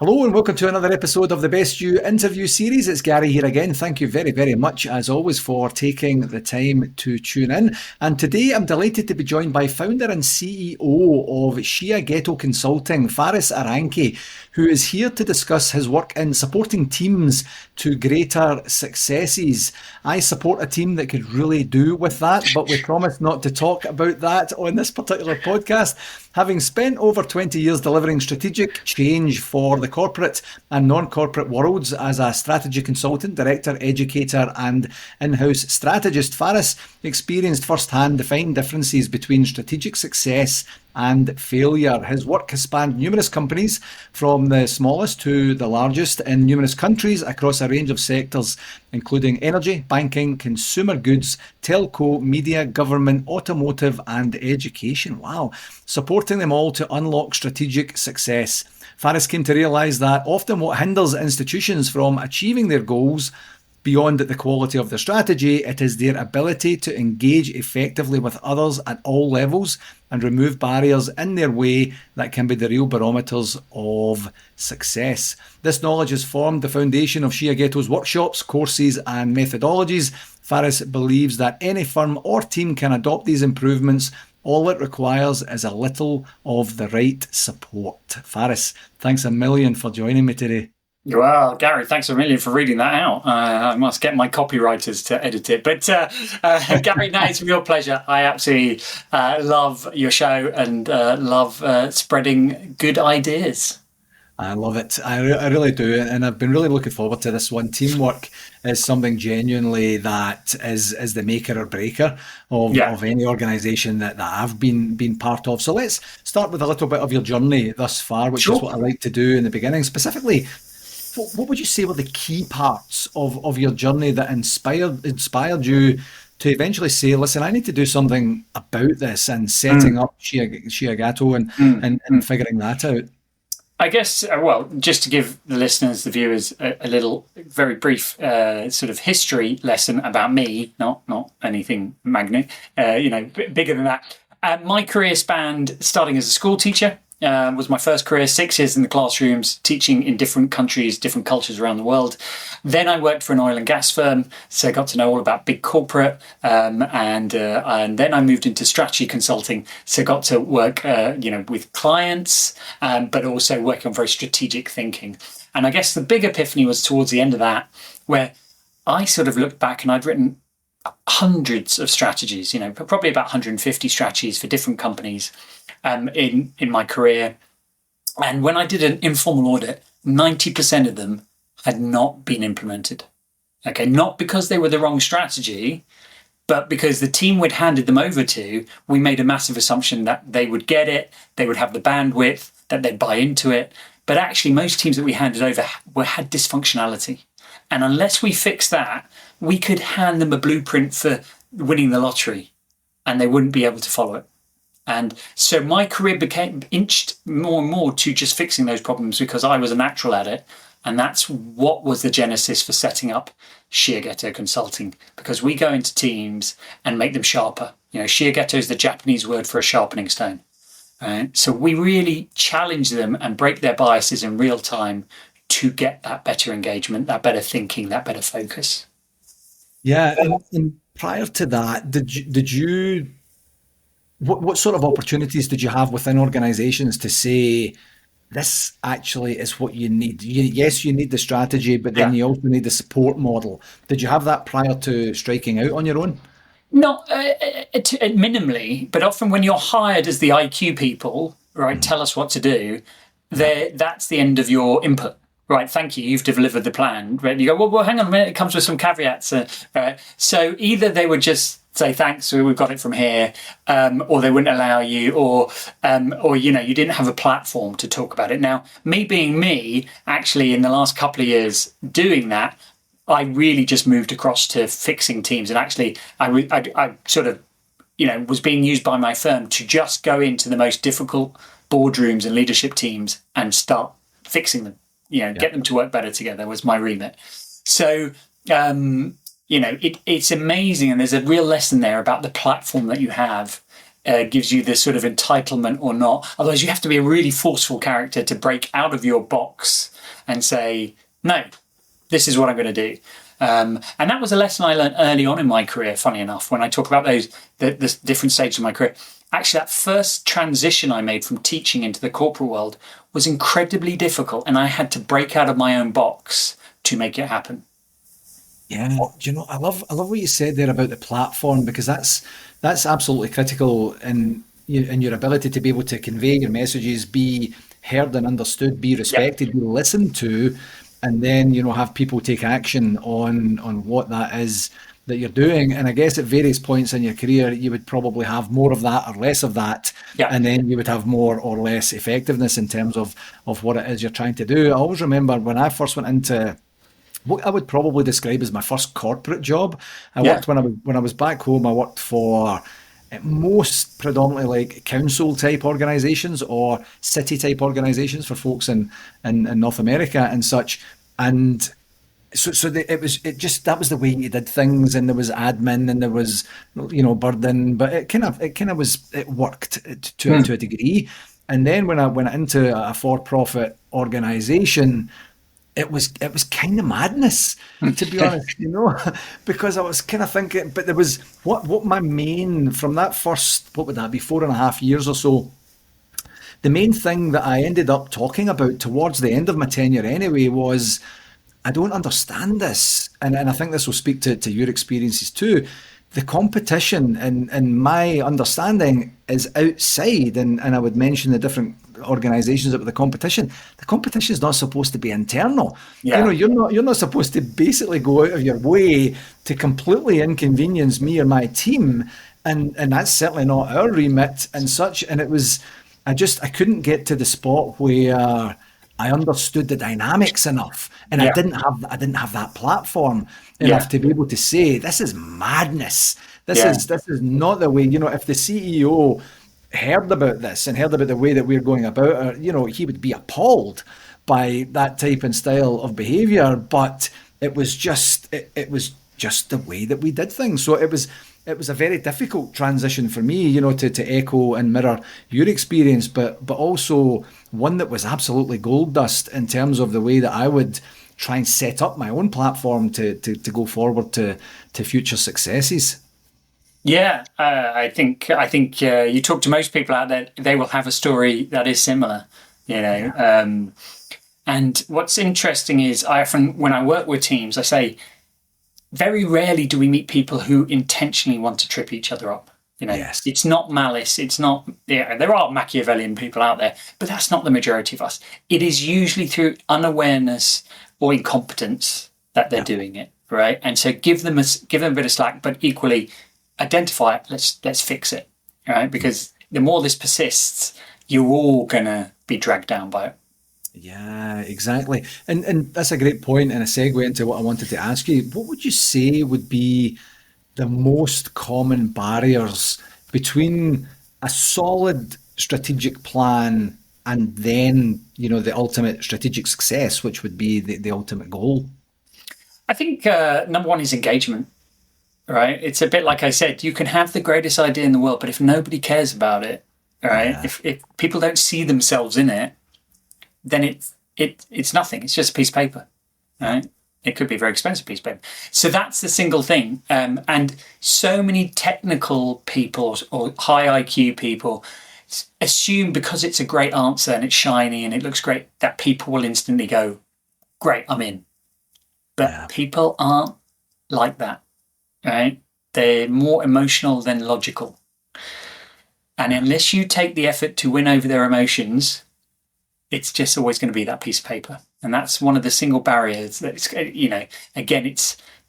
Hello and welcome to another episode of the Best You interview series. It's Gary here again. Thank you very, very much as always for taking the time to tune in. And today I'm delighted to be joined by founder and CEO of Shiageto Consulting, Faris Aranki, who is here to discuss his work in supporting teams to greater successes. I support a team that could really do with that, but we promise not to talk about that on this particular podcast. Having spent over 20 years delivering strategic change for the corporate and non-corporate worlds as a strategy consultant, director, educator and in-house strategist, Faris experienced firsthand the fine differences between strategic success and failure. His work has spanned numerous companies, from the smallest to the largest, in numerous countries across a range of sectors, including energy, banking, consumer goods, telco, media, government, automotive and education. Wow. Supporting them all to unlock strategic success. Faris came to realise that often what hinders institutions from achieving their goals beyond the quality of their strategy, it is their ability to engage effectively with others at all levels and remove barriers in their way that can be the real barometers of success. This knowledge has formed the foundation of Shiageto's workshops, courses and methodologies. Faris believes that any firm or team can adopt these improvements. All it requires is a little of the right support. Faris, thanks a million for joining me today. Well, Gary, thanks a million for reading that out. I must get my copywriters to edit it. But Gary, no, it's a real pleasure. I absolutely love your show and love spreading good ideas. I love it. I really do. And I've been really looking forward to this one. Teamwork is something genuinely that is the maker or breaker of any organisation that I've been part of. So let's start with a little bit of your journey thus far, which is what I like to do in the beginning. Specifically, what would you say were the key parts of your journey that inspired you to eventually say, listen, I need to do something about this, and setting up Shiageto and figuring that out? I guess, well, just to give the listeners, the viewers, a little very brief sort of history lesson about me, not anything magnet, bigger than that. My career spanned starting as a school teacher. Was my first career, 6 years in the classrooms, teaching in different countries, different cultures around the world. Then I worked for an oil and gas firm, so I got to know all about big corporate. And then I moved into strategy consulting, so I got to work, with clients, but also working on very strategic thinking. And I guess the big epiphany was towards the end of that, where I sort of looked back and I'd written hundreds of strategies, probably about 150 strategies for different companies. In my career. And when I did an informal audit, 90% of them had not been implemented. Okay, not because they were the wrong strategy, but because the team we'd handed them over to, we made a massive assumption that they would get it, they would have the bandwidth, that they'd buy into it. But actually, most teams that we handed over had dysfunctionality. And unless we fixed that, we could hand them a blueprint for winning the lottery and they wouldn't be able to follow it. And so my career inched more and more to just fixing those problems because I was a natural at it. And that's what was the genesis for setting up Shiageto Consulting, because we go into teams and make them sharper. Shiageto is the Japanese word for a sharpening stone. Right? So we really challenge them and break their biases in real time to get that better engagement, that better thinking, that better focus. Yeah. And prior to that, did you... What sort of opportunities did you have within organizations to say, this actually is what you need? Yes, you need the strategy, but then you also need the support model. Did you have that prior to striking out on your own? Not minimally, but often when you're hired as the IQ people, right, tell us what to do, that's the end of your input. Right, thank you, you've delivered the plan. Right, you go, well, hang on a minute, it comes with some caveats. So either they would just say, thanks, we've got it from here, or they wouldn't allow you, or you didn't have a platform to talk about it. Now, me being me, actually, in the last couple of years doing that, I really just moved across to fixing teams. And actually, I sort of, was being used by my firm to just go into the most difficult boardrooms and leadership teams and start fixing them. Get them to work better together was my remit. So, it's amazing. And there's a real lesson there about the platform that you have gives you this sort of entitlement or not. Otherwise, you have to be a really forceful character to break out of your box and say, no, this is what I'm going to do. And that was a lesson I learned early on in my career, funny enough, when I talk about the different stages of my career. Actually, that first transition I made from teaching into the corporate world was incredibly difficult, and I had to break out of my own box to make it happen. Yeah, do you know, I love what you said there about the platform, because that's absolutely critical in your ability to be able to convey your messages, be heard and understood, be Yep. respected, be listened to, and then have people take action on what that is that you're doing. And I guess at various points in your career, you would probably have more of that or less of that, Yeah. and then you would have more or less effectiveness in terms of what it is you're trying to do. I always remember when I first went into what I would probably describe as my first corporate job. I Yeah. worked when I was back home. I worked for most predominantly like council type organisations or city type organisations for folks in North America and such. And that was the way you did things, and there was admin and there was burden, but it worked to a degree. And then when I went into a for profit organisation, it was kind of madness, to be honest, because I was kind of thinking, but there was what my main from that first, what would that be, 4.5 years or so. The main thing that I ended up talking about towards the end of my tenure anyway was, I don't understand this. And I think this will speak to your experiences too. The competition and my understanding is outside, and I would mention the different organizations that were the competition. The competition is not supposed to be internal. Yeah. You're not supposed to basically go out of your way to completely inconvenience me or my team. And that's certainly not our remit and such. And it was, I couldn't get to the spot where I understood the dynamics enough, and I Yeah. didn't have that platform enough Yeah. to be able to say this is madness. This Yeah. is this is not the way. If the CEO heard about this and heard about the way that we're going about it, he would be appalled by that type and style of behaviour. But it was just the way that we did things. So it was a very difficult transition for me, to echo and mirror your experience, but also one that was absolutely gold dust in terms of the way that I would try and set up my own platform to go forward to future successes. Yeah, I think you talk to most people out there, they will have a story that is similar, you know. Yeah. And what's interesting is I often, when I work with teams, I say very rarely do we meet people who intentionally want to trip each other up. Yes. It's not malice. It's not. Yeah, there are Machiavellian people out there, but that's not the majority of us. It is usually through unawareness or incompetence that they're Yeah. doing it, right? And so give them a bit of slack, but equally identify it. Let's fix it, right? Because the more this persists, you're all gonna be dragged down by it. Yeah, exactly. And that's a great point and a segue into what I wanted to ask you. What would you say would be the most common barriers between a solid strategic plan and then, the ultimate strategic success, which would be the ultimate goal? I think number one is engagement, right? It's a bit like I said, you can have the greatest idea in the world, but if nobody cares about it, right? Yeah. If people don't see themselves in it, then it's nothing. It's just a piece of paper, right? It could be a very expensive piece of paper. So that's the single thing. And so many technical people or high IQ people assume because it's a great answer and it's shiny and it looks great that people will instantly go, great, I'm in. Yeah. But people aren't like that, right? They're more emotional than logical. And unless you take the effort to win over their emotions, it's just always going to be that piece of paper. And that's one of the single barriers that it's, again,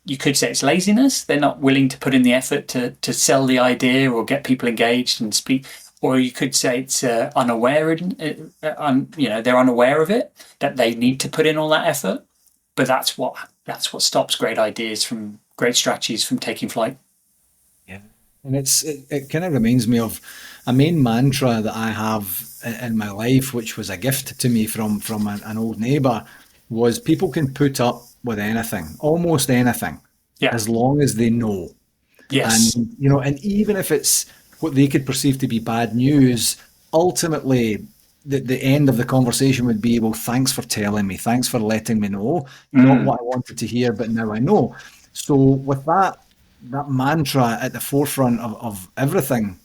you could say it's laziness. They're not willing to put in the effort to sell the idea or get people engaged and speak. Or you could say it's unaware, they're unaware of it, that they need to put in all that effort. But that's what stops great ideas from great strategies from taking flight. Yeah. And it kind of reminds me of a main mantra that I have in my life, which was a gift to me from an old neighbour, was people can put up with anything, almost anything, Yeah. as long as they know. Yes. And even if it's what they could perceive to be bad news, ultimately the end of the conversation would be, well, thanks for telling me, thanks for letting me know, not what I wanted to hear, but now I know. So with that mantra at the forefront of everything,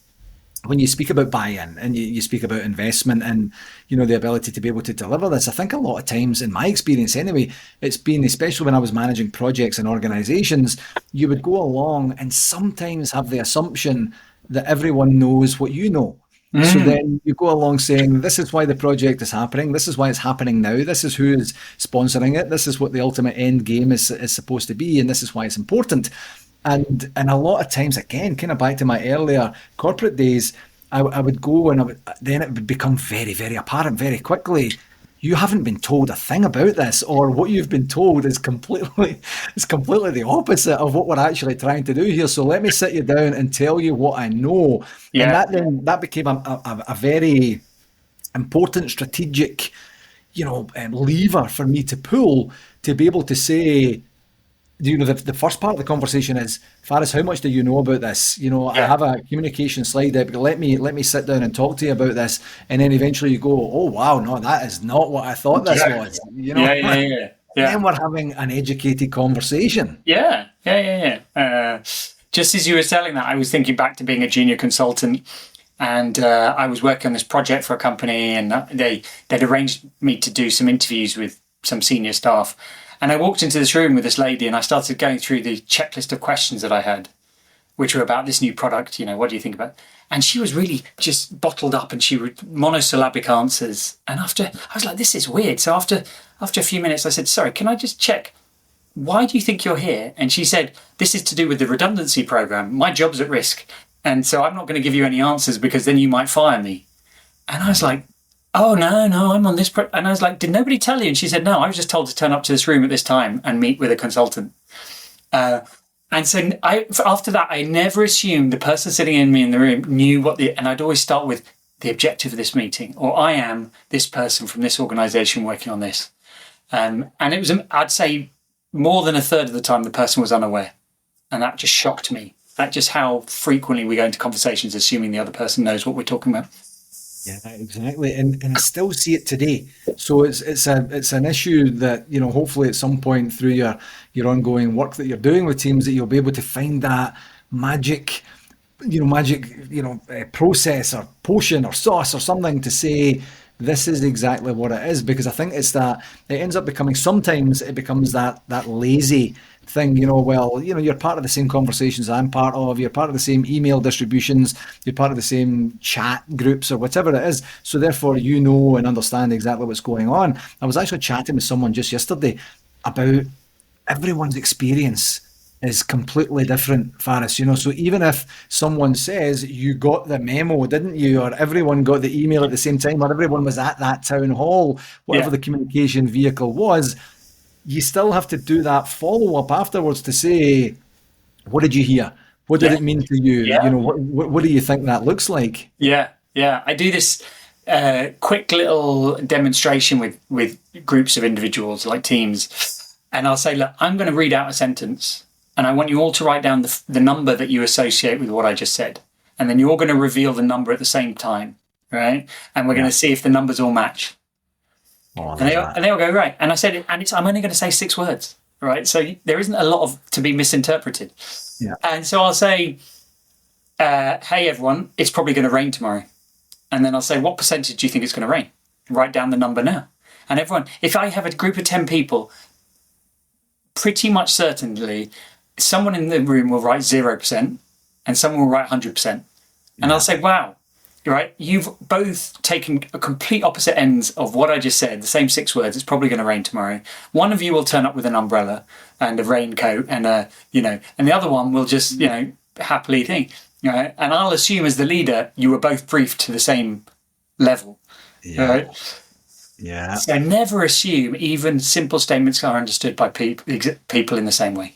when you speak about buy-in and you speak about investment and the ability to be able to deliver this, I think a lot of times, in my experience anyway, it's been, especially when I was managing projects and organizations, you would go along and sometimes have the assumption that everyone knows what you know. So then you go along saying, this is why the project is happening, this is why it's happening now, this is who is sponsoring it, this is what the ultimate end game is supposed to be, and this is why it's important. And a lot of times, again, kind of back to my earlier corporate days, I would go and then it would become very, very apparent very quickly. You haven't been told a thing about this, or what you've been told is completely the opposite of what we're actually trying to do here. So let me sit you down and tell you what I know. Yeah. And that became a very important strategic, lever for me to pull, to be able to say, the first part of the conversation is, Faris, how much do you know about this? I have a communication slide deck, but let me sit down and talk to you about this. And then eventually you go, oh, wow, no, that is not what I thought this was. Yeah. Then we're having an educated conversation. Yeah. Just as you were telling that, I was thinking back to being a junior consultant, and I was working on this project for a company, and they'd arranged me to do some interviews with some senior staff. And I walked into this room with this lady, and I started going through the checklist of questions that I had, which were about this new product. What do you think about it? And she was really just bottled up, and she would monosyllabic answers. And I was like, this is weird. So after a few minutes, I said, sorry, can I just check? Why do you think you're here? And she said, this is to do with the redundancy program. My job's at risk. And so I'm not going to give you any answers because then you might fire me. And I was like, oh, no, I'm on this. And I was like, did nobody tell you? And she said, no, I was just told to turn up to this room at this time and meet with a consultant. And so after that, I never assumed the person sitting in the room knew and I'd always start with the objective of this meeting, or I am this person from this organization working on this. And it was, I'd say, more than a third of the time the person was unaware. And that just shocked me. That's just how frequently we go into conversations assuming the other person knows what we're talking about. Yeah, exactly, and I still see it today. So it's an issue that hopefully at some point through your ongoing work that you're doing with teams, that you'll be able to find that magic process or potion or sauce or something to say, this is exactly what it is. Because I think it's that it ends up becoming, sometimes it becomes that lazy thing, you're part of the same conversations I'm part of, you're part of the same email distributions, you're part of the same chat groups or whatever it is, so therefore and understand exactly what's going on. I was actually chatting with someone just yesterday about everyone's experience is completely different, Faris, so even if someone says, you got the memo, didn't you, or everyone got the email at the same time, or everyone was at that town hall, whatever the communication vehicle was, you still have to do that follow-up afterwards to say, what did you hear? What did it mean to you? Yeah. What do you think that looks like? Yeah. I do this quick little demonstration with groups of individuals, like teams. And I'll say, look, I'm going to read out a sentence, and I want you all to write down the number that you associate with what I just said. And then you're going to reveal the number at the same time, right? And we're going to see if the numbers all match. And they all go, right. And I said, I'm only going to say 6 words, right? So there isn't a lot to be misinterpreted. Yeah. And so I'll say, hey, everyone, it's probably going to rain tomorrow. And then I'll say, what percentage do you think it's going to rain? Write down the number now. And everyone, if I have a group of 10 people, pretty much certainly someone in the room will write 0% and someone will write 100%. And I'll say, wow. Right, you've both taken a complete opposite ends of what I just said. The same 6 words. It's probably going to rain tomorrow. One of you will turn up with an umbrella and a raincoat, and and the other one will just happily think. Right, and I'll assume as the leader you were both briefed to the same level. Yeah. Right? Yeah. So never assume even simple statements are understood by people in the same way.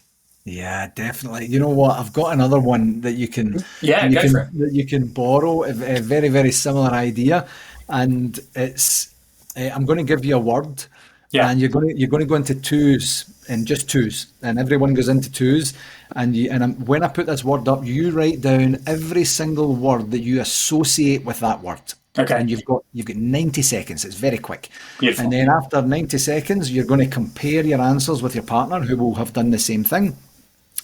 Yeah, definitely. You know what? I've got another one that you can that you can borrow, a very, very similar idea. And it's I'm going to give you a word, Yeah. and you're going to go into twos, and just twos, and everyone goes into twos, when I put this word up, you write down every single word that you associate with that word. Okay. And you've got 90 seconds. It's very quick. Beautiful. And then after 90 seconds, you're going to compare your answers with your partner, who will have done the same thing.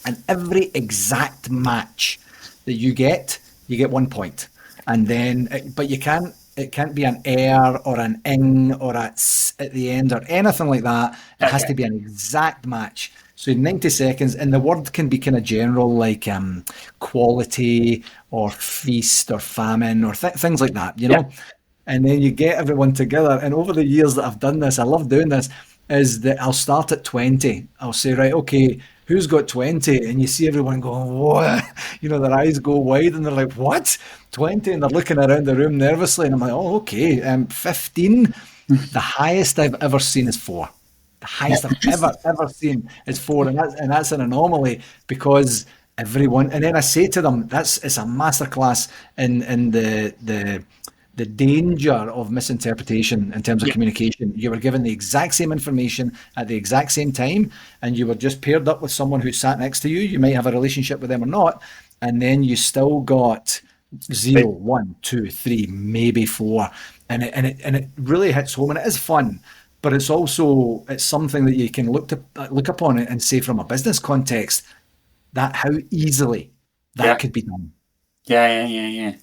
And every exact match that you get 1 point. And then, but it can't be an or an ing or a s at the end or anything like that. It has to be an exact match. So in 90 seconds, and the word can be kind of general, like quality or feast or famine or things like that, you know? And then you get everyone together. And over the years that I've done this, I love doing this, is that I'll start at 20. I'll say, right, okay, who's got 20? And you see everyone going, what? You know, their eyes go wide and they're like, what? 20? And they're looking around the room nervously. And I'm like, oh, okay. 15. The highest I've ever seen is 4. The highest I've ever seen is 4. And that's an anomaly, because everyone, and then I say to them, it's a masterclass in the danger of misinterpretation in terms of communication. You were given the exact same information at the exact same time, and you were just paired up with someone who sat next to you. You might have a relationship with them or not, and then you still got 0, 1, 2, 3, maybe 4, and it really hits home, and it is fun. But it's something that you can look upon it and say, from a business context, that how easily that could be done. Yeah.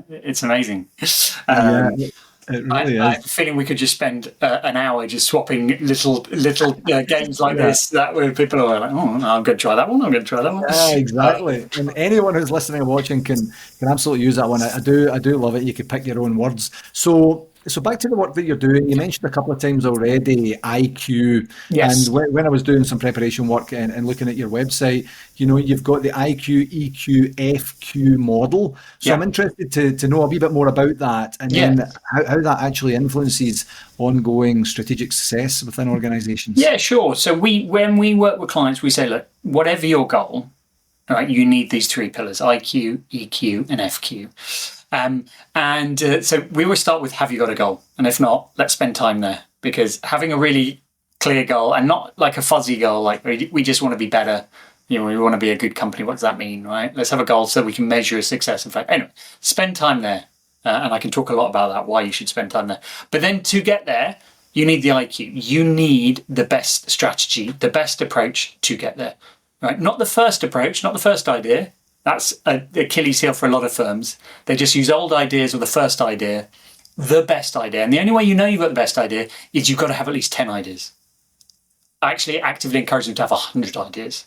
It's amazing. It really is. I have a feeling we could just spend an hour just swapping little games like this. That where people are like, oh, no, I'm going to try that one. I'm going to try that one. Yeah, exactly. And anyone who's listening and watching can absolutely use that one. I do love it. You could pick your own words. So back to the work that you're doing. You mentioned a couple of times already IQ. Yes. And when I was doing some preparation work and looking at your website, you know, you've got the IQ, EQ, FQ model. So I'm interested to know a wee bit more about that, and then how that actually influences ongoing strategic success within organizations. Yeah, sure. So when we work with clients, we say, look, whatever your goal, right, you need these 3 pillars: IQ, EQ, and FQ. So we will start with, have you got a goal? And if not, let's spend time there, because having a really clear goal, and not like a fuzzy goal, like we just want to be better, you know, we want to be a good company. What does that mean, right? Let's have a goal so we can measure success. In fact, anyway, spend time there. And I can talk a lot about that, why you should spend time there. But then to get there, you need the IQ. You need the best strategy, the best approach to get there, right? Not the first approach, not the first idea. That's an Achilles heel for a lot of firms. They just use old ideas or the first idea, the best idea. And the only way you know you've got the best idea is you've got to have at least 10 ideas. I actually actively encourage them to have 100 ideas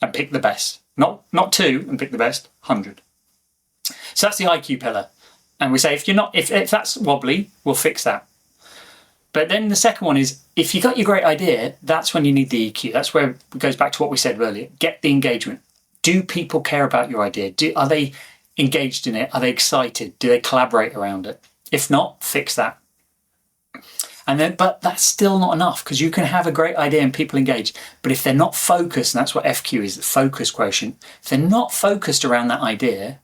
and pick the best. Not 2 and pick the best, 100. So that's the IQ pillar. And we say, if that's wobbly, we'll fix that. But then the second one is, if you got your great idea, that's when you need the EQ. That's where it goes back to what we said earlier. Get the engagement. Do people care about your idea? Are they engaged in it? Are they excited? Do they collaborate around it? If not, fix that. But that's still not enough, because you can have a great idea and people engage. But if they're not focused, and that's what FQ is, the focus quotient. If they're not focused around that idea,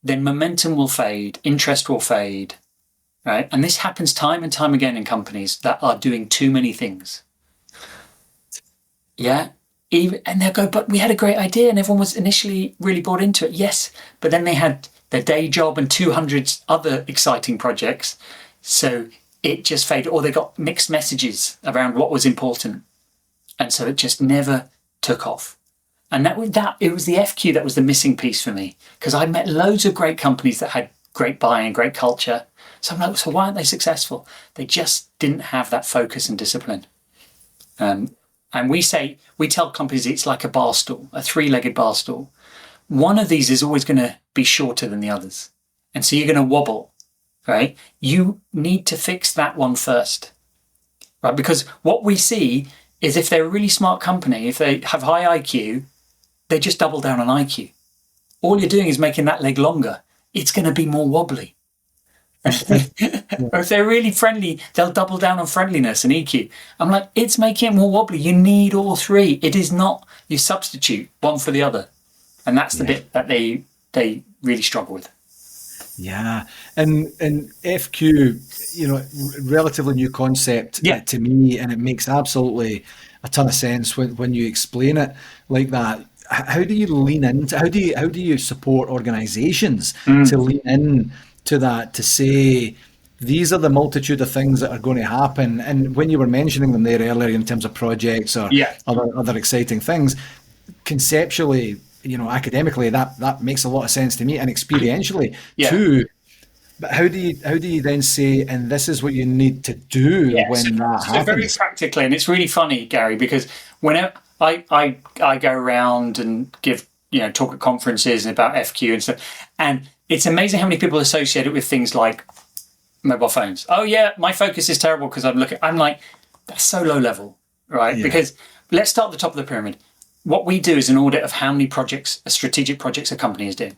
then momentum will fade, interest will fade, right? And this happens time and time again in companies that are doing too many things. Yeah. And they'll go, but we had a great idea and everyone was initially really bought into it. Yes, but then they had their day job and 200 other exciting projects. So it just faded, or they got mixed messages around what was important. And so it just never took off. And it was the FQ that was the missing piece for me, because I met loads of great companies that had great buy-in, great culture. So I'm like, so why aren't they successful? They just didn't have that focus and discipline. And we tell companies it's like a bar stool, a 3-legged bar stool. One of these is always going to be shorter than the others. And so you're going to wobble, right? You need to fix that one first, right? Because what we see is, if they're a really smart company, if they have high IQ, they just double down on IQ. All you're doing is making that leg longer. It's going to be more wobbly. Or if they're really friendly, they'll double down on friendliness and EQ. I'm like, it's making it more wobbly. You need all 3. It is not you substitute one for the other. And that's the bit that they really struggle with. Yeah, and FQ, relatively new concept Yeah. to me, and it makes absolutely a ton of sense when you explain it like that. How do you lean into how do you support organizations to Mm. lean in to that, to say these are the multitude of things that are going to happen? And when you were mentioning them there earlier in terms of projects or Yeah. other exciting things, conceptually, academically, that makes a lot of sense to me, and experientially Yeah. too. But how do you then say, and this is what you need to do Yeah. when that So very happens? practically, and it's really funny, Gary, because whenever I go around and give, talk at conferences about FQ and stuff, and it's amazing how many people associate it with things like mobile phones. Oh yeah, my focus is terrible because I'm like, that's so low level, right? Yeah, Because let's start at the top of the pyramid. What we do is an audit of how many projects, strategic projects a company is doing.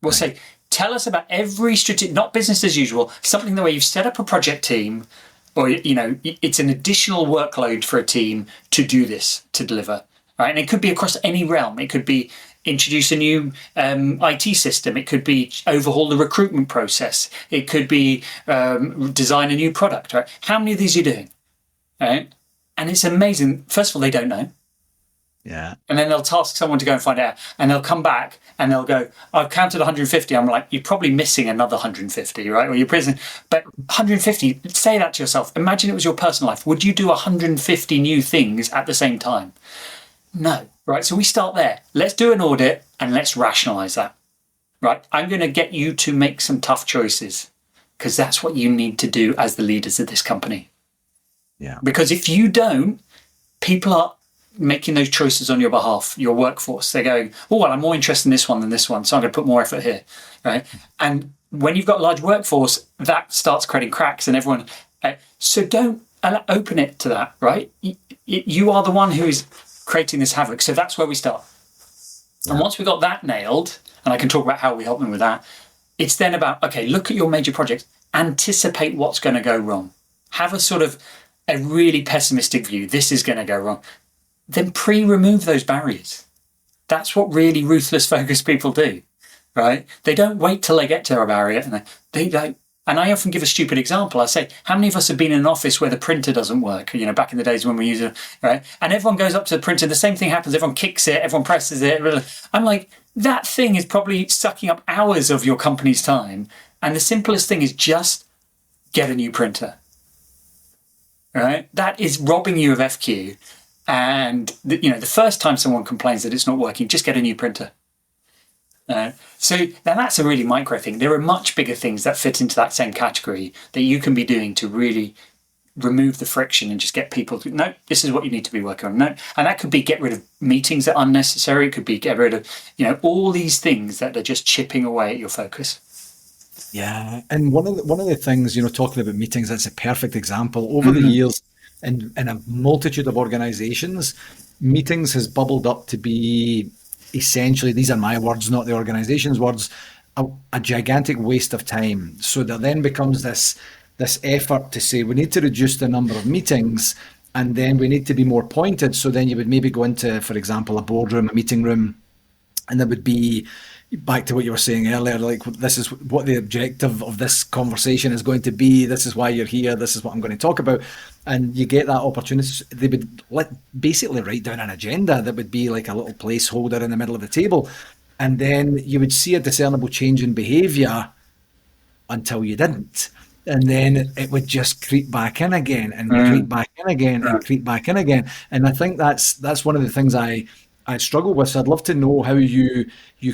We'll right. say, tell us about every strategic, not business as usual, something the way you've set up a project team, or it's an additional workload for a team to do this, to deliver, right? And it could be across any realm. It could be introduce a new IT system. It could be overhaul the recruitment process. It could be design a new product, right? How many of these are you doing, right? And it's amazing. First of all, they don't know. Yeah, And then they'll task someone to go and find out. And they'll come back and they'll go, I've counted 150. I'm like, you're probably missing another 150, right? Or you're prison. But 150, say that to yourself. Imagine it was your personal life. Would you do 150 new things at the same time? No, right? So we start there. Let's do an audit and let's rationalize that, right? I'm going to get you to make some tough choices because that's what you need to do as the leaders of this company. yeah, Because if you don't, people are making those choices on your behalf, your workforce. They're going, oh, well, I'm more interested in this one than this one, so I'm going to put more effort here, right? And when you've got a large workforce, that starts creating cracks and everyone... so don't open it to that, right? You are the one who is creating this havoc. So that's where we start. yeah, And once we got that nailed, and I can talk about how we help them with that, it's then about, okay, look at your major projects, anticipate what's going to go wrong. Have a sort of a really pessimistic view. This is going to go wrong. Then remove those barriers. That's what really ruthless focused people do, right? They don't wait till they get to a barrier and they don't. And I often give a stupid example. I say, how many of us have been in an office where the printer doesn't work? Back in the days when we used it, right? And everyone goes up to the printer, the same thing happens. Everyone kicks it, everyone presses it. I'm like, that thing is probably sucking up hours of your company's time. And the simplest thing is just get a new printer, right? That is robbing you of FQ. And the first time someone complains that it's not working, just get a new printer. So now that's a really micro thing. There are much bigger things that fit into that same category that you can be doing to really remove the friction and just get people to, no, this is what you need to be working on. No, and that could be get rid of meetings that are unnecessary. It could be get rid of, all these things that are just chipping away at your focus. yeah. And one of the things, talking about meetings, that's a perfect example. Over the years, in a multitude of organizations, meetings has bubbled up to be essentially, these are my words, not the organization's words, a gigantic waste of time. So there then becomes this effort to say we need to reduce the number of meetings, and then we need to be more pointed. So then you would maybe go into, for example, a boardroom, a meeting room, and there would be, back to what you were saying earlier, like, this is what the objective of this conversation is going to be. This is why you're here. This is what I'm going to talk about. And you get that opportunity. They would basically write down an agenda that would be like a little placeholder in the middle of the table. And then you would see a discernible change in behavior until you didn't. And then it would just creep back in again and creep back in again and creep back in again. And I think that's one of the things I struggle with. So I'd love to know how you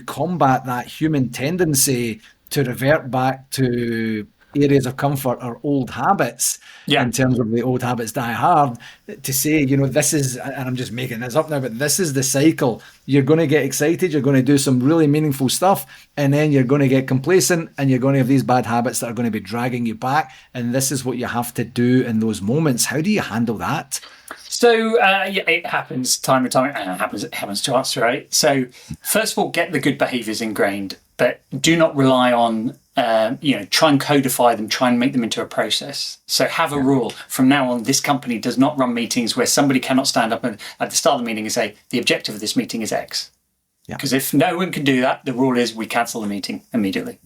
combat that human tendency to revert back to areas of comfort or old habits, Yeah. in terms of the old habits die hard, to say, this is, and I'm just making this up now, but this is the cycle. You're going to get excited, you're going to do some really meaningful stuff, and then you're going to get complacent and you're going to have these bad habits that are going to be dragging you back. And this is what you have to do in those moments. How do you handle that? So it happens time and time. It happens to us, right? So first of all, get the good behaviours ingrained, but do not rely on try and codify them, try and make them into a process. So have a rule from now on. This company does not run meetings where somebody cannot stand up and at the start of the meeting and say the objective of this meeting is X. Because if no one can do that, the rule is we cancel the meeting immediately.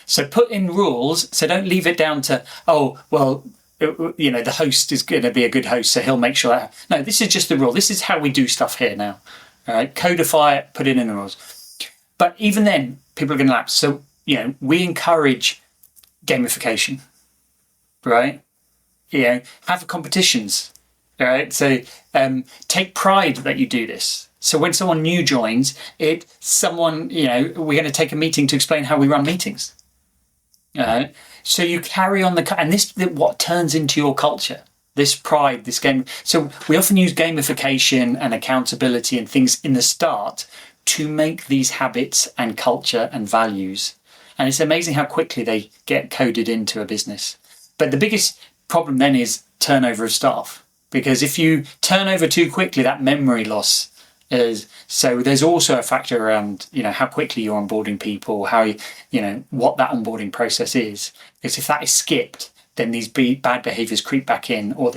So put in rules. So don't leave it down to, oh, well, the host is going to be a good host, so he'll make sure that. No, this is just the rule. This is how we do stuff here now. All right, codify it, put it in the rules. But even then, people are going to lapse. So, we encourage gamification, right? Have competitions, right? So take pride that you do this. So when someone new joins, we're going to take a meeting to explain how we run meetings. So you carry on and this is what turns into your culture, this pride, this game. So we often use gamification and accountability and things in the start to make these habits and culture and values. And it's amazing how quickly they get coded into a business. But the biggest problem then is turnover of staff, because if you turn over too quickly, that memory loss is. So there's also a factor around, how quickly you're onboarding people, how, what that onboarding process is. Because if that is skipped, then these bad behaviors creep back in, or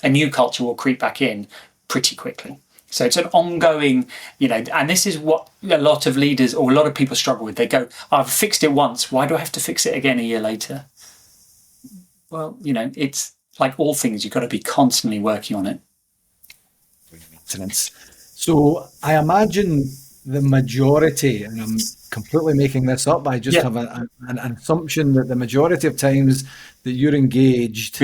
a new culture will creep back in pretty quickly. So it's an ongoing, and this is what a lot of leaders or a lot of people struggle with. They go, I've fixed it once. Why do I have to fix it again a year later? Well, it's like all things. You've got to be constantly working on it. Maintenance. So I imagine the majority, and I'm completely making this up, I just have an assumption that the majority of times that you're engaged,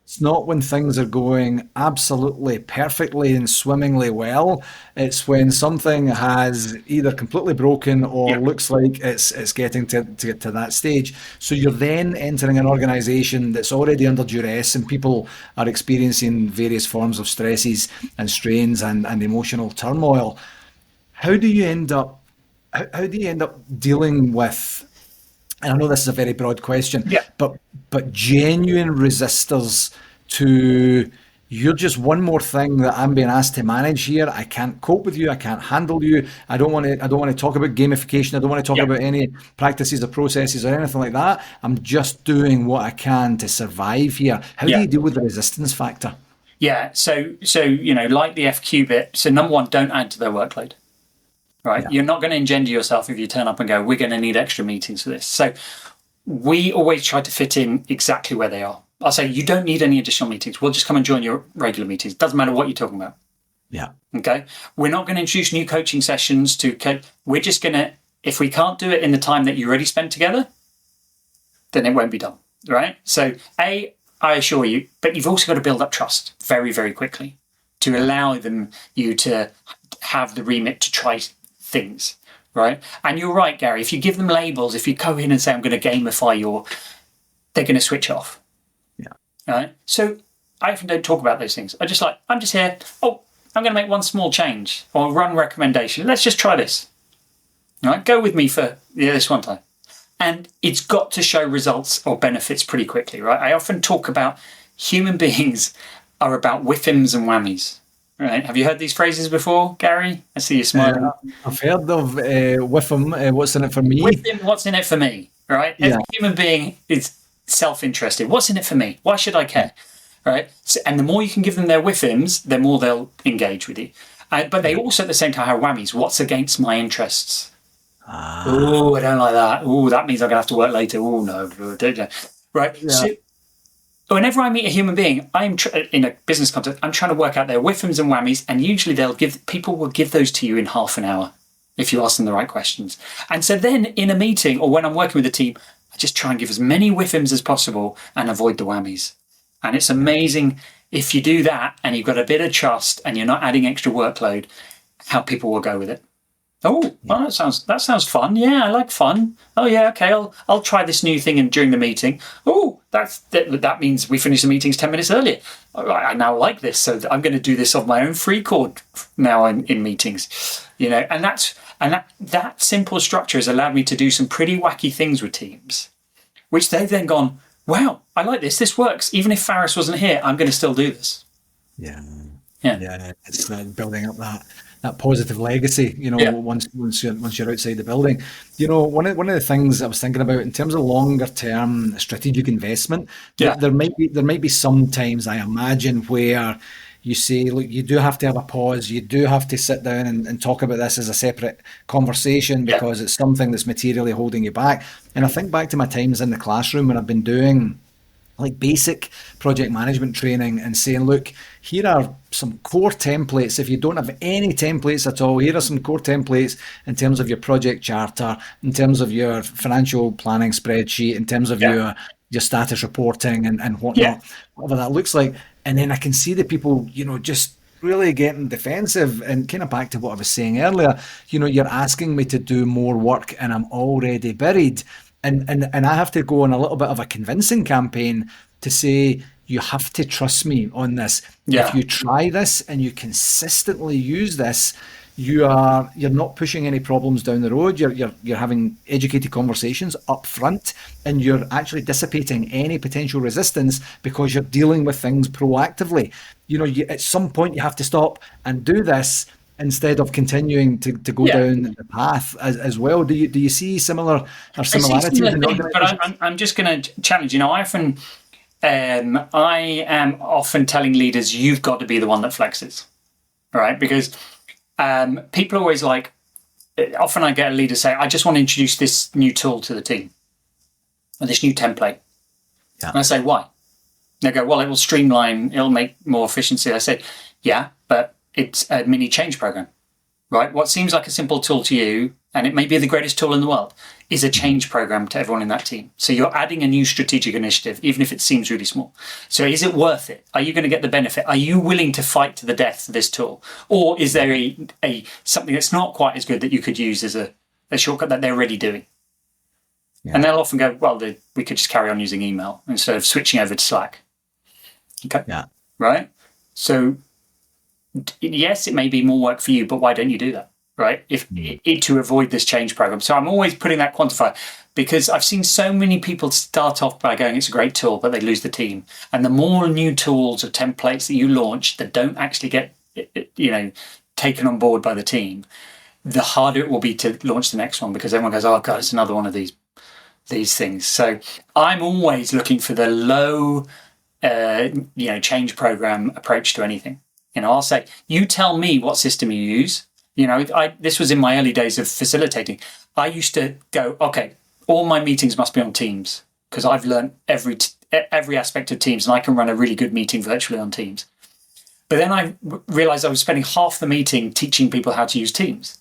it's not when things are going absolutely perfectly and swimmingly well. It's when something has either completely broken or looks like it's getting to that stage. So you're then entering an organization that's already under duress, and people are experiencing various forms of stresses and strains and emotional turmoil. How do you end up dealing with, and I know this is a very broad question, but genuine resistors to, you're just one more thing that I'm being asked to manage here. I can't cope with you. I can't handle you. I don't want to talk about gamification. I don't want to talk about any practices or processes or anything like that. I'm just doing what I can to survive here. How do you deal with the resistance factor? Yeah. So like the FQ bit. So number one, don't add to their workload. Right. Yeah. You're not going to engender yourself if you turn up and go, we're going to need extra meetings for this. So we always try to fit in exactly where they are. I'll say, you don't need any additional meetings. We'll just come and join your regular meetings. Doesn't matter what you're talking about. Yeah. Okay. We're not going to introduce new coaching sessions we're just going to, if we can't do it in the time that you already spent together, then it won't be done. Right. So I assure you, but you've also got to build up trust very, very quickly to allow you to have the remit to try things, right? And you're right, Gary, if you give them labels, if you go in and say, I'm going to gamify they're going to switch off. Yeah. Right? So I often don't talk about those things. I'm just here. Oh, I'm going to make one small change or run recommendation. Let's just try this. All right? Go with me for this one time. And it's got to show results or benefits pretty quickly, right? I often talk about human beings are about whiffins and whammies. Right. Have you heard these phrases before, Gary? I see you smiling. I've heard of Whiffim, what's in it for me? Whiffim, what's in it for me? Right? Every human being is self-interested. What's in it for me? Why should I care? Right? So, and the more you can give them their whiffims, the more they'll engage with you. But they also at the same time have whammies. What's against my interests? Oh, I don't like that. Oh, that means I'm going to have to work later. Oh, no. Right? Yeah. So, whenever I meet a human being, in a business context, I'm trying to work out their whiffins and whammies, and usually people will give those to you in half an hour if you ask them the right questions. And so then in a meeting or when I'm working with a team, I just try and give as many whiffins as possible and avoid the whammies. And it's amazing if you do that and you've got a bit of trust and you're not adding extra workload, how people will go with it. Oh, well, that sounds fun. Yeah, I like fun. Oh, yeah, okay, I'll try this new thing during the meeting. Oh, that means we finish the meetings 10 minutes earlier. I now like this, so I'm going to do this off my own free chord now in meetings. And that simple structure has allowed me to do some pretty wacky things with teams, which they've then gone, wow, I like this. This works. Even if Faris wasn't here, I'm going to still do this. Yeah. It's building up that positive legacy, once you're outside the building. One of the things I was thinking about in terms of longer term strategic investment, there might be some times I imagine where you say, look, you do have to have a pause. You do have to sit down and talk about this as a separate conversation Yeah. because it's something that's materially holding you back. And I think back to my times in the classroom when I've been doing like basic project management training and saying, look, here are some core templates. If you don't have any templates at all, here are some core templates in terms of your project charter, in terms of your financial planning spreadsheet, in terms of Yeah. your status reporting and Yeah. whatnot, whatever that looks like. And then I can see the people, just really getting defensive and kind of back to what I was saying earlier, you're asking me to do more work and I'm already buried. And I have to go on a little bit of a convincing campaign to say, you have to trust me on this. If Yeah. you try this and you consistently use this, you're not pushing any problems down the road. You're having educated conversations up front, and you're actually dissipating any potential resistance because you're dealing with things proactively. At some point you have to stop and do this instead of continuing to go Yeah. down the path as well. Do you see similar or I see similarities similar in things, but organizations? I'm just going to challenge. I am often telling leaders, you've got to be the one that flexes, right? Because people are always like, often I get a leader say, I just want to introduce this new tool to the team, or this new template. Yeah. And I say, why? They go, well, it will streamline, it'll make more efficiency. I say, yeah, but it's a mini change program, right? What seems like a simple tool to you, and it may be the greatest tool in the world, is a change program to everyone in that team. So you're adding a new strategic initiative, even if it seems really small. So is it worth it? Are you going to get the benefit? Are you willing to fight to the death for this tool? Or is there a something that's not quite as good that you could use as a shortcut that they're already doing? Yeah. And they'll often go, well, we could just carry on using email instead of switching over to Slack. Okay. Yeah. Right? So yes, it may be more work for you, but why don't you do that? Right? To avoid this change program. So I'm always putting that quantifier, because I've seen so many people start off by going, it's a great tool, but they lose the team. And the more new tools or templates that you launch that don't actually get, taken on board by the team, the harder it will be to launch the next one, because everyone goes, oh God, it's another one of these things. So I'm always looking for the low, change program approach to anything. I'll say, you tell me what system you use. This was in my early days of facilitating. I used to go, okay, all my meetings must be on Teams, because I've learned every aspect of Teams, and I can run a really good meeting virtually on Teams. But then I realized I was spending half the meeting teaching people how to use Teams.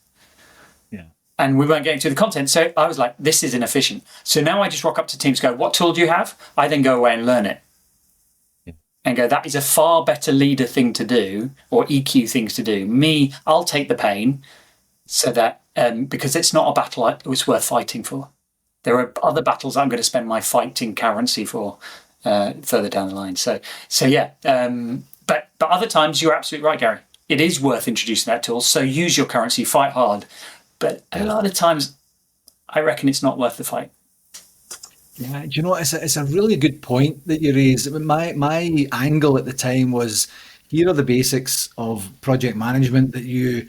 Yeah. And we weren't getting to the content. So I was like, this is inefficient. So now I just rock up to Teams, go, what tool do you have? I then go away and learn it. And go, that is a far better leader thing to do, or EQ things to do. Me, I'll take the pain, so that because it's not a battle it was worth fighting for. There are other battles I'm going to spend my fighting currency for further down the line. So yeah. But other times you're absolutely right, Gary. It is worth introducing that tool. So use your currency, fight hard. But a lot of times, I reckon it's not worth the fight. Yeah, do you know, it's a really good point that you raised. My angle at the time was, here are the basics of project management that you,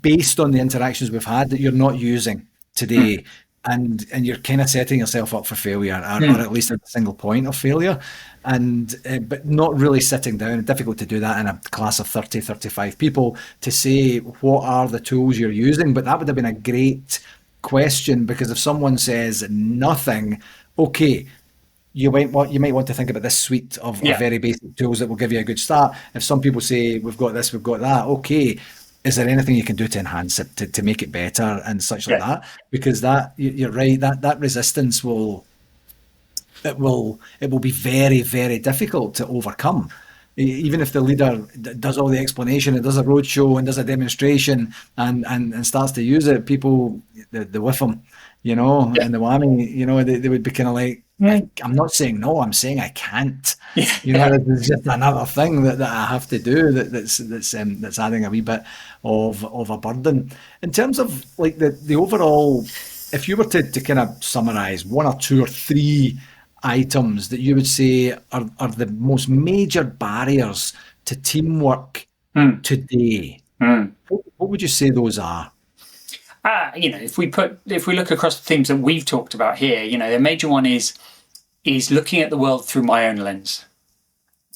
based on the interactions we've had, that you're not using today, and you're kind of setting yourself up for failure, or at least at a single point of failure, and but not really sitting down. Difficult to do that in a class of 30, 35 people to say what are the tools you're using, but that would have been a great question, because if someone says nothing, okay, you might want to think about this suite of very basic tools that will give you a good start. If some people say, we've got this, we've got that, okay, is there anything you can do to enhance it, to make it better and such like that? Because you're right, that resistance will be very, very difficult to overcome. Even if the leader does all the explanation and does a roadshow and does a demonstration and starts to use it, people, they whiff them, and the whammy, they would be kind of like, I'm not saying no, I'm saying I can't. There's just another thing that I have to do that's adding a wee bit of a burden. In terms of like the overall, if you were to kind of summarize one or two or three items that you would say are the most major barriers to teamwork today, what would you say those are? If we look across the themes that we've talked about here, the major one is looking at the world through my own lens.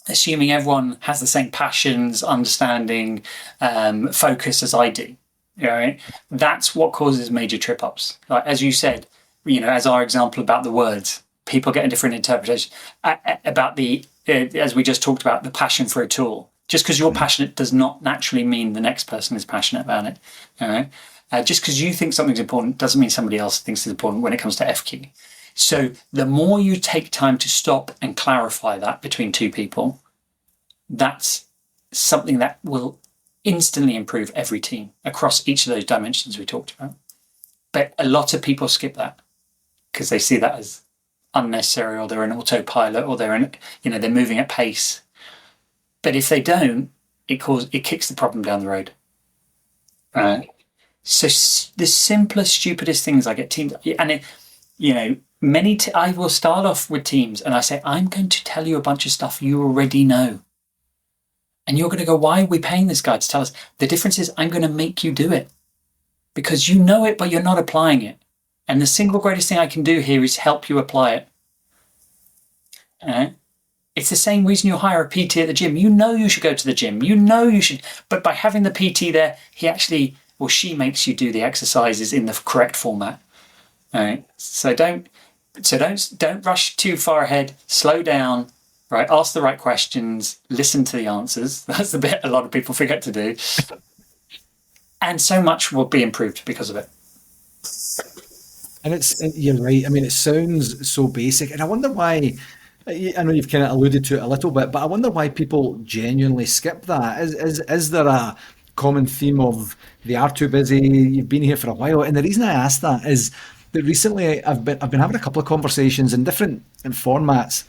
assuming everyone has the same passions, understanding, focus as I do. Right? That's what causes major trip ups. Like, as you said, as our example about the words, people get a different interpretation about as we just talked about, the passion for a tool. Just because you're passionate does not naturally mean the next person is passionate about it. All right? Just because you think something's important doesn't mean somebody else thinks it's important when it comes to FQ. So the more you take time to stop and clarify that between two people, that's something that will instantly improve every team across each of those dimensions we talked about. But a lot of people skip that because they see that as unnecessary, or they're an autopilot, or they're moving at pace. But if they don't, it kicks the problem down the road. Right. So the simplest, stupidest things I get teams, and I will start off with teams and I say, I'm going to tell you a bunch of stuff you already know. And you're going to go, why are we paying this guy to tell us? The difference is I'm going to make you do it because you know it, but you're not applying it. And the single greatest thing I can do here is help you apply it. It's the same reason you hire a PT at the gym. You know you should go to the gym. You know you should. But by having the PT there, he actually, or she, makes you do the exercises in the correct format. Right. So don't rush too far ahead. Slow down. Right. Ask the right questions. Listen to the answers. That's the bit a lot of people forget to do. And so much will be improved because of it. And you're right. I mean, it sounds so basic, and I wonder why. I know you've kind of alluded to it a little bit, but I wonder why people genuinely skip that. Is there a common theme of they are too busy? You've been here for a while, and the reason I ask that is that recently I've been having a couple of conversations in different formats,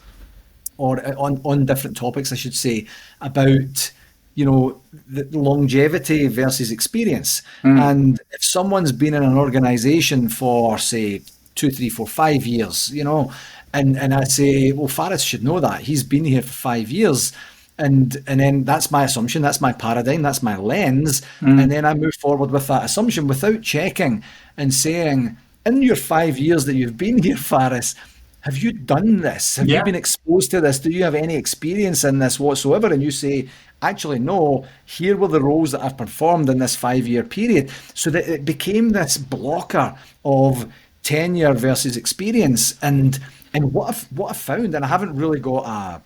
or on different topics, I should say, about the longevity versus experience. And if someone's been in an organization for, say, 2, 3, 4, 5 years, and I say, well, Faris should know that he's been here for 5 years, and then that's my assumption, that's my paradigm, that's my lens, and then I move forward with that assumption without checking and saying, in your 5 years that you've been here, Faris, have you done this? Have you been exposed to this? Do you have any experience in this whatsoever? And you say, actually, no, here were the roles that I've performed in this 5-year period. So that it became this blocker of tenure versus experience. And what I've found, and I haven't really got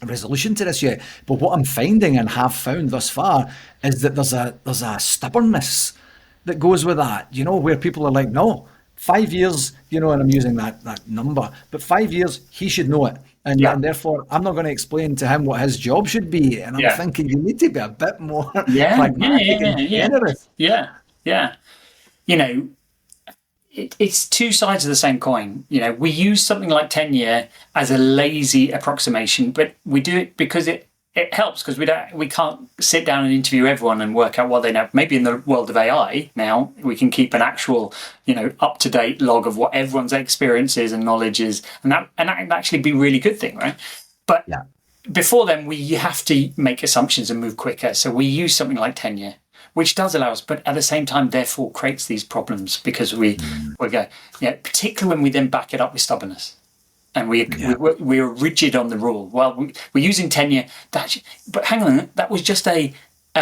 a resolution to this yet, but what I'm finding and have found thus far is that there's a stubbornness that goes with that, where people are like, no, 5 years, and I'm using that number, but 5 years, he should know it. And therefore, I'm not going to explain to him what his job should be. And I'm thinking you need to be a bit more pragmatic and generous. Yeah. It's two sides of the same coin. We use something like tenure as a lazy approximation, but we do it because it helps, because we can't sit down and interview everyone and work out what they know. Maybe in the world of AI now, we can keep an actual, up-to-date log of what everyone's experience is and knowledge is, and that can actually be a really good thing, right? But before then, we have to make assumptions and move quicker. So we use something like tenure, which does allow us, but at the same time, therefore, creates these problems because we go, particularly when we then back it up with stubbornness. And we're rigid on the rule. Well, we're using tenure, but hang on, that was just a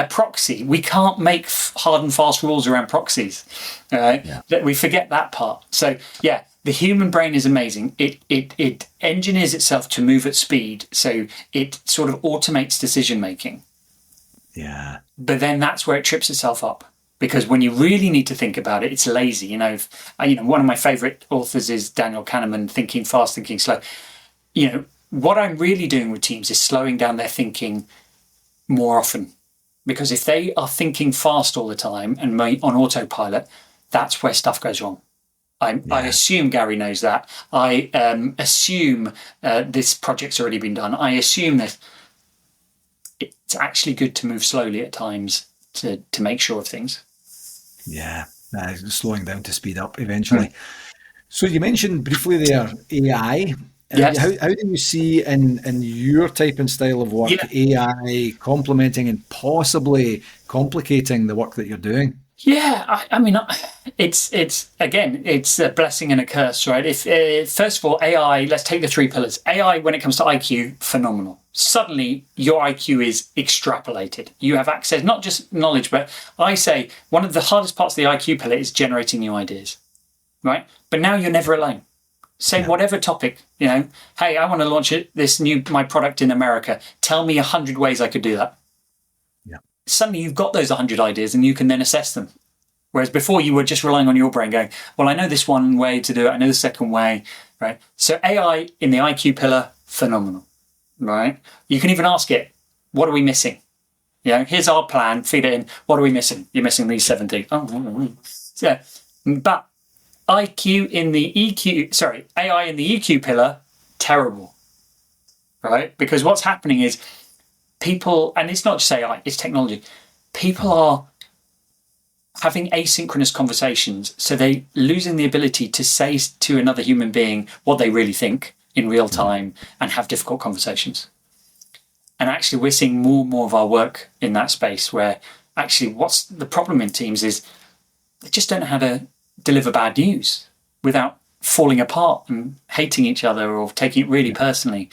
proxy. We can't make hard and fast rules around proxies. That we forget that part. So the human brain is amazing. It engineers itself to move at speed, so it sort of automates decision making. Yeah. But then that's where it trips itself up. Because when you really need to think about it, it's lazy. One of my favorite authors is Daniel Kahneman, Thinking Fast, Thinking Slow. What I'm really doing with teams is slowing down their thinking more often. Because if they are thinking fast all the time and on autopilot, that's where stuff goes wrong. I assume Gary knows that. I assume this project's already been done. I assume that it's actually good to move slowly at times to make sure of things. Yeah, slowing down to speed up eventually. So you mentioned briefly there AI. Yes. How do you see in your type and style of work AI complementing and possibly complicating the work that you're doing? Yeah, I mean, it's again, it's a blessing and a curse, right? If first of all, AI, let's take the three pillars. AI, when it comes to IQ, phenomenal. Suddenly, your IQ is extrapolated. You have access, not just knowledge, but I say one of the hardest parts of the IQ pillar is generating new ideas, right? But now you're never alone. Say Yeah. whatever topic, hey, I want to launch my product in America. Tell me 100 ways I could do that. Yeah. Suddenly you've got those 100 ideas and you can then assess them. Whereas before you were just relying on your brain going, well, I know this one way to do it. I know the second way, right? So AI in the IQ pillar, phenomenal, right? You can even ask it, what are we missing? Here's our plan, feed it in. What are we missing? You're missing these 70. Oh. Yeah. But IQ in the EQ, sorry, AI in the EQ pillar, terrible, right? Because what's happening is people, and it's not just AI, it's technology. People are having asynchronous conversations, so they're losing the ability to say to another human being what they really think in real time and have difficult conversations. And actually, we're seeing more and more of our work in that space where actually what's the problem in teams is they just don't know how to deliver bad news without falling apart and hating each other or taking it really personally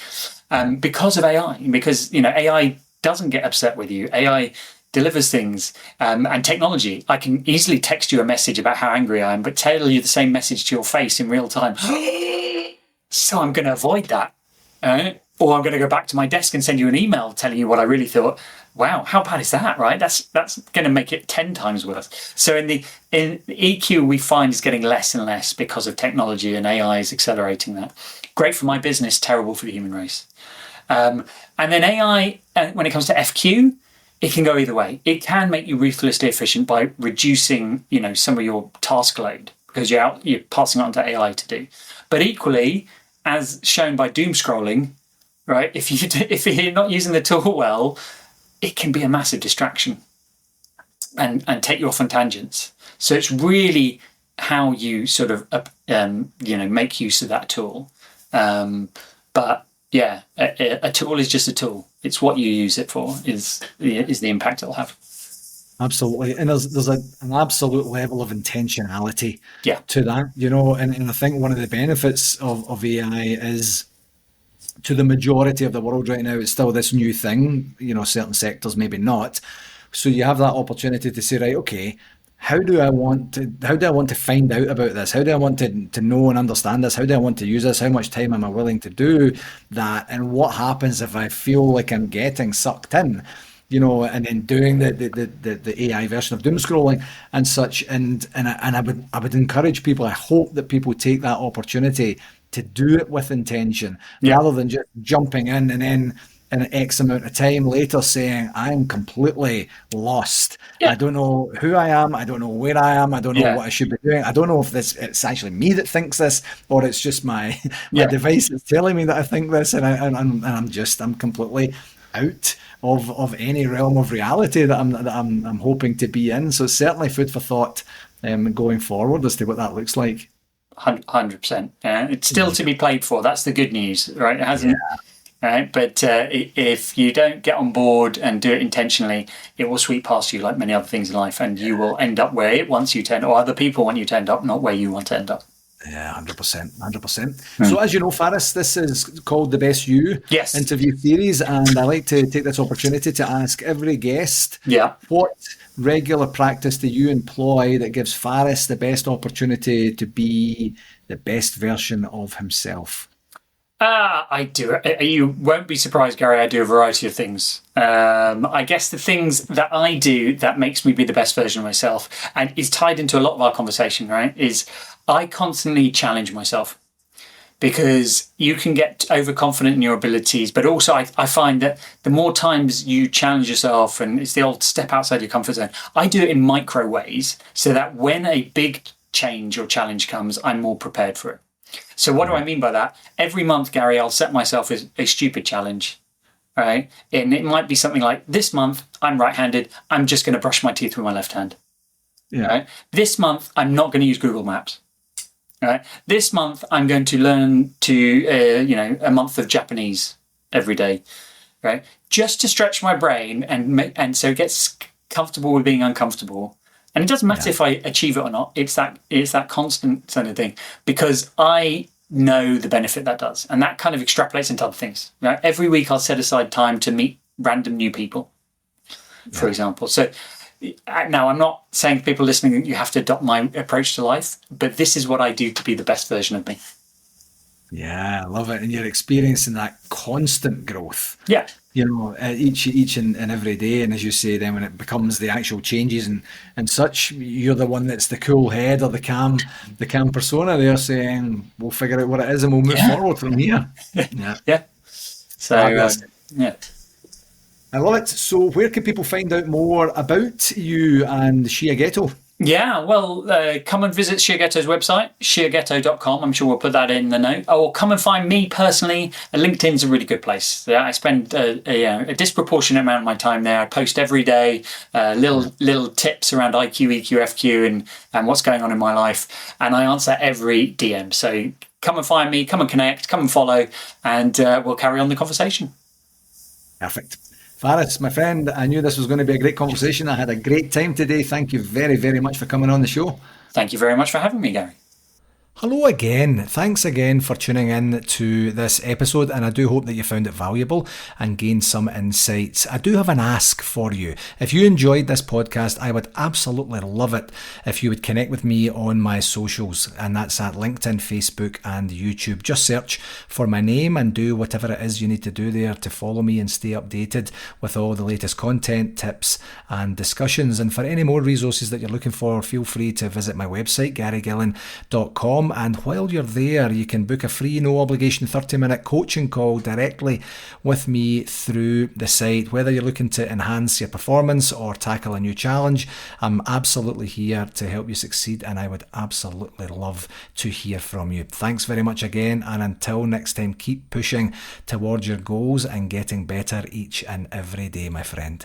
because of AI. Because, AI doesn't get upset with you. AI delivers things and technology. I can easily text you a message about how angry I am, but tell you the same message to your face in real time. So I'm going to avoid that. Or I'm going to go back to my desk and send you an email telling you what I really thought. Wow, how bad is that, right? That's going to make it 10 times worse. So in the EQ, we find is getting less and less because of technology, and AI is accelerating that. Great for my business, terrible for the human race. And then AI, when it comes to FQ, it can go either way. It can make you ruthlessly efficient by reducing, some of your task load because you're passing it on to AI to do. But equally, as shown by doom scrolling, right? If you're not using the tool well, it can be a massive distraction and take you off on tangents. So it's really how you sort of make use of that tool. But yeah, a tool is just a tool. It's what you use it for is the impact it'll have. Absolutely. And there's an absolute level of intentionality Yeah. to that, and I think one of the benefits of AI is to the majority of the world right now, it's still this new thing, certain sectors, maybe not. So you have that opportunity to say, right, okay, how do I want to find out about this? How do I want to know and understand this? How do I want to use this? How much time am I willing to do that? And what happens if I feel like I'm getting sucked in? And then doing the AI version of doom scrolling and such, and I would encourage people. I hope that people take that opportunity to do it with intention, rather than just jumping in and then in an X amount of time later saying, I'm completely lost. Yeah. I don't know who I am. I don't know where I am. I don't know what I should be doing. I don't know if it's actually me that thinks this, or it's just my device that's telling me that I think this, and I'm completely out of any realm of reality that I'm hoping to be in. So it's certainly food for thought going forward as to what that looks like. 100%. It's still to be played for. That's the good news, right? It hasn't. Right? But if you don't get on board and do it intentionally, it will sweep past you like many other things in life, and you will end up where it wants you to end, or other people want you to end up, not where you want to end up. Yeah, 100%, 100%. So as you know, Faris, this is called the Best You interview series, and I like to take this opportunity to ask every guest, what regular practice do you employ that gives Faris the best opportunity to be the best version of himself? I do. You won't be surprised, Gary. I do a variety of things. I guess the things that I do that makes me be the best version of myself, and is tied into a lot of our conversation, right, is I constantly challenge myself, because you can get overconfident in your abilities, but also I find that the more times you challenge yourself, and it's the old step outside your comfort zone, I do it in micro ways so that when a big change or challenge comes, I'm more prepared for it. So what do I mean by that? Every month, Gary, I'll set myself a stupid challenge, right? And it might be something like, this month, I'm right-handed. I'm just going to brush my teeth with my left hand. Right? This month, I'm not going to use Google Maps. Right? This month, I'm going to learn a month of Japanese every day, right? Just to stretch my brain and so it gets comfortable with being uncomfortable. And it doesn't matter if I achieve it or not. It's that constant kind of thing, because I know the benefit that does. And that kind of extrapolates into other things. Right? Every week I'll set aside time to meet random new people, for example. So now, I'm not saying to people listening that you have to adopt my approach to life, but this is what I do to be the best version of me. Yeah, I love it. And you're experiencing that constant growth. Yeah. Each and every day. And as you say, then when it becomes the actual changes and such, you're the one that's the cool head or the calm persona. They're saying, we'll figure out what it is and we'll move forward from here. Yeah. Yeah. So, yeah. I love it. So where can people find out more about you and Shiageto? Yeah, well, come and visit Shiageto's website, shiageto.com. I'm sure we'll put that in the note. Or come and find me personally. LinkedIn's a really good place. I spend a disproportionate amount of my time there. I post every day little tips around IQ, EQ, FQ, and what's going on in my life. And I answer every DM. So come and find me, come and connect, come and follow, and we'll carry on the conversation. Perfect. Faris, my friend, I knew this was going to be a great conversation. I had a great time today. Thank you very, very much for coming on the show. Thank you very much for having me, Gary. Hello again. Thanks again for tuning in to this episode, and I do hope that you found it valuable and gained some insights. I do have an ask for you. If you enjoyed this podcast, I would absolutely love it if you would connect with me on my socials, and that's at LinkedIn, Facebook and YouTube. Just search for my name and do whatever it is you need to do there to follow me and stay updated with all the latest content, tips and discussions. And for any more resources that you're looking for, feel free to visit my website, garygillen.com. And while you're there, you can book a free, no obligation 30-minute coaching call directly with me through the site. Whether you're looking to enhance your performance or tackle a new challenge, I'm absolutely here to help you succeed, and I would absolutely love to hear from you. Thanks very much again, and until next time, keep pushing towards your goals and getting better each and every day, my friend.